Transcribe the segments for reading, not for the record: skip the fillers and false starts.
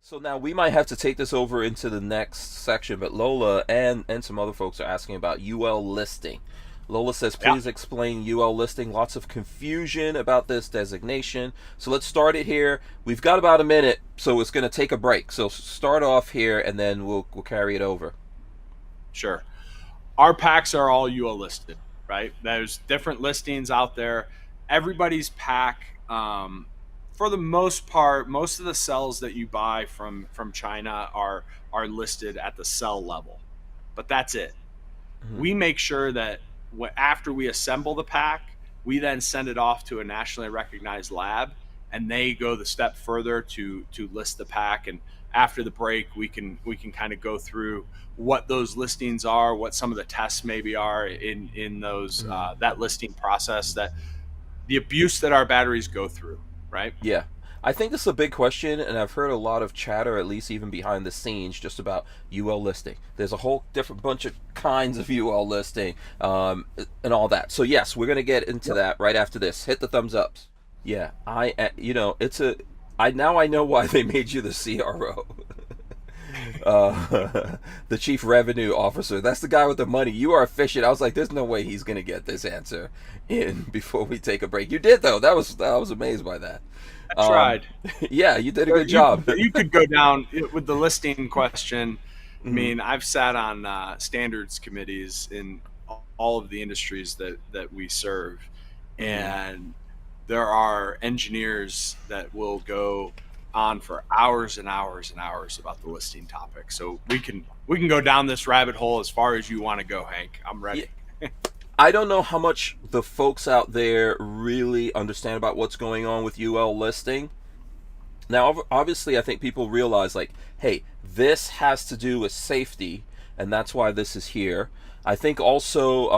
So now we might have to take this over into the next section, but Lola and some other folks are asking about UL listing. Lola says, Yeah, please explain UL listing. Lots of confusion about this designation. So let's start it here. We've got about a minute, so it's going to take a break. So start off here, and then we'll carry it over. sure. Our packs are all UL listed, right? There's different listings out there. Everybody's pack, for the most part, most of the cells that you buy from China are listed at the cell level, but that's it. Mm-hmm. We make sure that after we assemble the pack, we then send it off to a nationally recognized lab, and they go the step further to list the pack. And after the break, we can kind of go through what those listings are, what some of the tests maybe are in those Mm-hmm. that listing process, that the abuse that our batteries go through, right? Yeah. I think this is a big question, and I've heard a lot of chatter, at least even behind the scenes, just about UL listing. There's a whole different bunch of kinds of UL listing, and all that. So yes, we're gonna get into Yep. that right after this. Hit the thumbs ups. Yeah, it's a. I know why they made you the CRO. The chief revenue officer. That's the guy with the money. You are efficient. I was like, there's no way he's gonna get this answer in before we take a break. You did though. I was amazed by that. I Um, tried. yeah, you did a So good job. you could go down with the listing question. I Mhm. mean, I've sat on standards committees in all of the industries that we serve, Mhm. and there are engineers that will go on for hours and hours and hours about the listing topic. So we can go down this rabbit hole as far as you want to go, Hank. I'm Yeah, ready. I don't know how much the folks out there really understand about what's going on with UL listing. Now, obviously, I think people realize, like, hey, this has to do with safety, and that's why this is here. I think also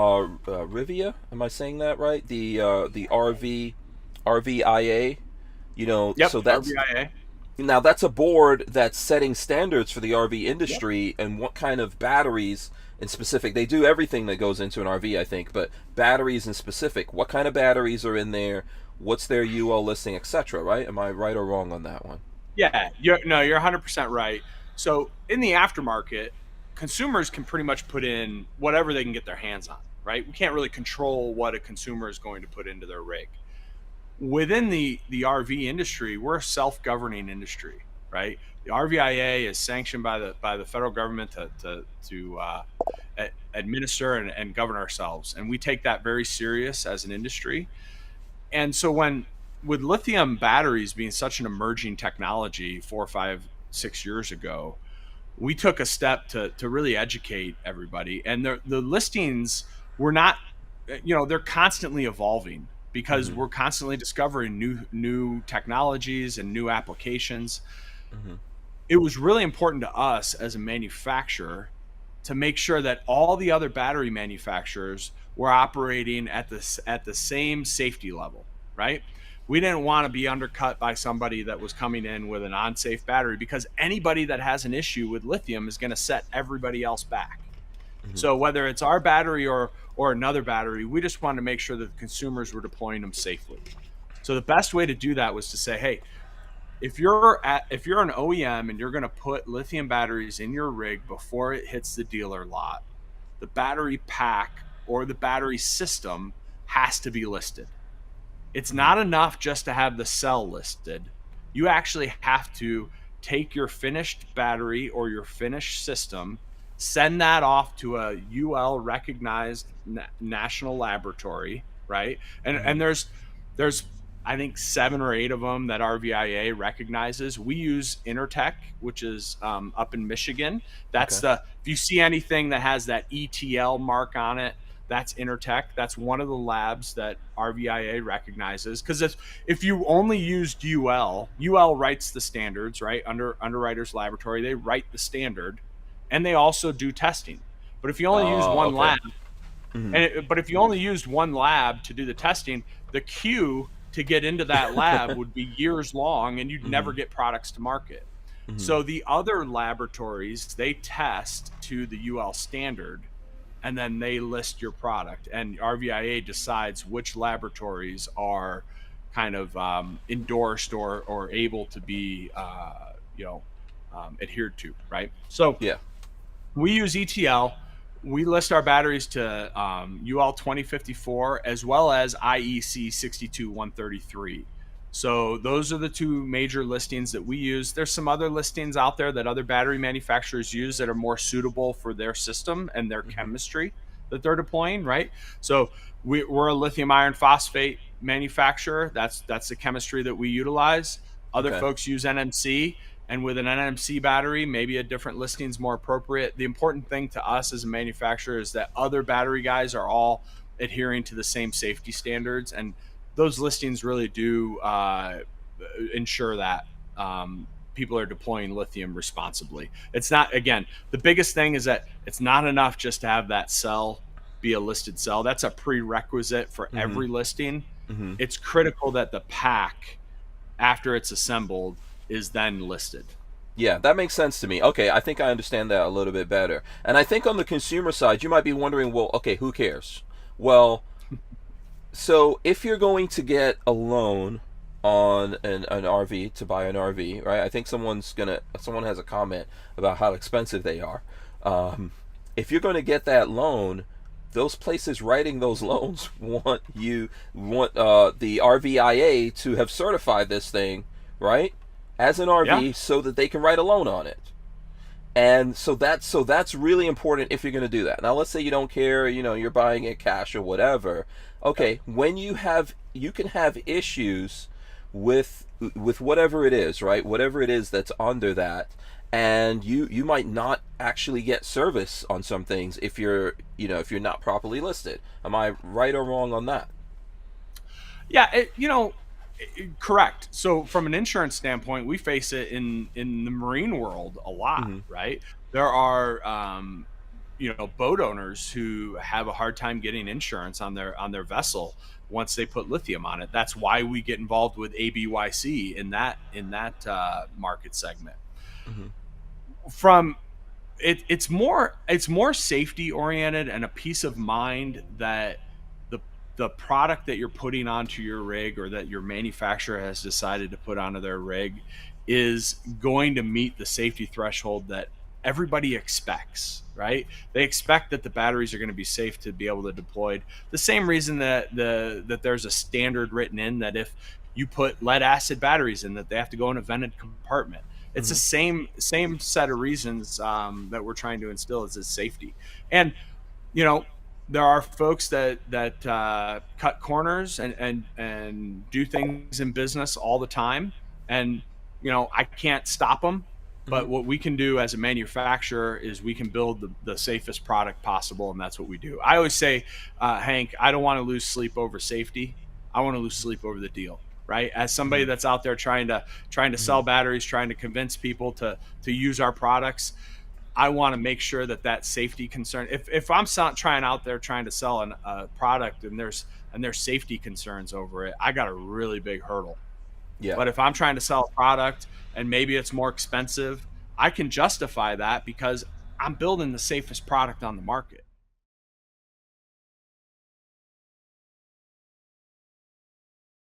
Rivia, am I saying that right? The RVIA, Yep, so that's RBIA. now that's a board that's setting standards for the RV Yep. industry and what kind of batteries in specific. They do everything that goes into an RV, I think, but batteries in specific. What kind of batteries are in there? What's their UL listing, etc. Right? Am I right or wrong on that one? Yeah, you're 100% right. So in the aftermarket, consumers can pretty much put in whatever they can get their hands on, right? We can't really control what a consumer is going to put into their rig. Within the RV industry, we're a self-governing industry, right? The RVIA is sanctioned by the federal government to administer and govern ourselves, and we take that very serious as an industry. And so when with lithium batteries being such an emerging technology 4, 5, 6 years ago, we took a step to really educate everybody. And the listings were not, they're constantly evolving because Mm-hmm. we're constantly discovering new technologies and new applications. Mm-hmm. It was really important to us as a manufacturer to make sure that all the other battery manufacturers were operating at the same safety level, right? We didn't want to be undercut by somebody that was coming in with an unsafe battery, because anybody that has an issue with lithium is going to set everybody else back. Mm-hmm. So whether it's our battery or another battery, we just wanted to make sure that the consumers were deploying them safely. So the best way to do that was to say, hey, if you're an OEM and you're going to put lithium batteries in your rig before it hits the dealer lot, the battery pack or the battery system has to be listed. It's Mm-hmm. not enough just to have the cell listed. You actually have to take your finished battery or your finished system, send that off to a UL recognized national laboratory, right? And Mm-hmm. and there's I think 7 or 8 of them that RVIA recognizes. We use Intertech, which is up in Michigan. That's Okay. the If you see anything that has that ETL mark on it, that's Intertech. That's one of the labs that RVIA recognizes. Because if you only used UL writes the standards, right? Under Underwriters Laboratory, they write the standard, and they also do testing. But if you only use Oh, one okay. lab, Mm-hmm. but if you only used one lab to do the testing, the queue to get into that lab would be years long, and you'd Mm-hmm. never get products to market. Mm-hmm. So the other laboratories, they test to the UL standard, and then they list your product, and RVIA decides which laboratories are kind of endorsed or able to be adhered to, right? So Yeah. we use ETL. We list our batteries to UL 2054 as well as IEC 62133. So those are the two major listings that we use. There's some other listings out there that other battery manufacturers use that are more suitable for their system and their Hmm. chemistry that they're deploying, right? So we're a lithium iron phosphate manufacturer. That's the chemistry that we utilize. Other Okay. folks use NMC, and with an NMC battery, maybe a different listing is more appropriate. The important thing to us as a manufacturer is that other battery guys are all adhering to the same safety standards, and those listings really do ensure that people are deploying lithium responsibly. It's not, again, the biggest thing is that it's not enough just to have that cell be a listed cell. That's a prerequisite for Hmm. every listing. Hmm. It's critical that the pack, after it's assembled, is then listed. Yeah, that makes sense to me. Okay, I think I understand that a little bit better. And I think on the consumer side, you might be wondering, well, okay, who cares? Well, so if you're going to get a loan on an RV to buy an RV, right? I think someone has a comment about how expensive they are. Um, if you're going to get that loan, those places writing those loans want the RVIA to have certified this thing, right, as an Yeah. RV so that they can write a loan on it. And so that's really important if you're going to do that. Now let's say you don't care, you're buying it cash or whatever. Okay, when you can have issues with whatever it is, right? Whatever it is that's under that, and you might not actually get service on some things if you're not properly listed. Am I right or wrong on that? Yeah, correct. So from an insurance standpoint, we face it in the marine world a lot, Hmm. right? There are boat owners who have a hard time getting insurance on their vessel once they put lithium on it. That's why we get involved with ABYC in that market segment. Hmm. From it's more safety oriented and a peace of mind that the the product that you're putting onto your rig or that your manufacturer has decided to put onto their rig is going to meet the safety threshold that everybody expects, right? They expect that the batteries are going to be safe to be able to deploy. The same reason that there's a standard written in that if you put lead acid batteries in, that they have to go in a vented compartment. It's the Hmm. same set of reasons that we're trying to instill as safety. And you know, there are folks that cut corners and do things in business all the time, and I can't stop them. Hmm. But what we can do as a manufacturer is we can build the safest product possible, and that's what we do. I always say, Hank, I don't want to lose sleep over safety. I want to lose sleep over the deal. Right? As somebody Hmm. that's out there trying to Hmm. sell batteries, trying to convince people to use our products, I want to make sure that safety concern. If I'm trying out there trying to sell a product and there's safety concerns over it, I got a really big hurdle. Yeah. But if I'm trying to sell a product and maybe it's more expensive, I can justify that because I'm building the safest product on the market.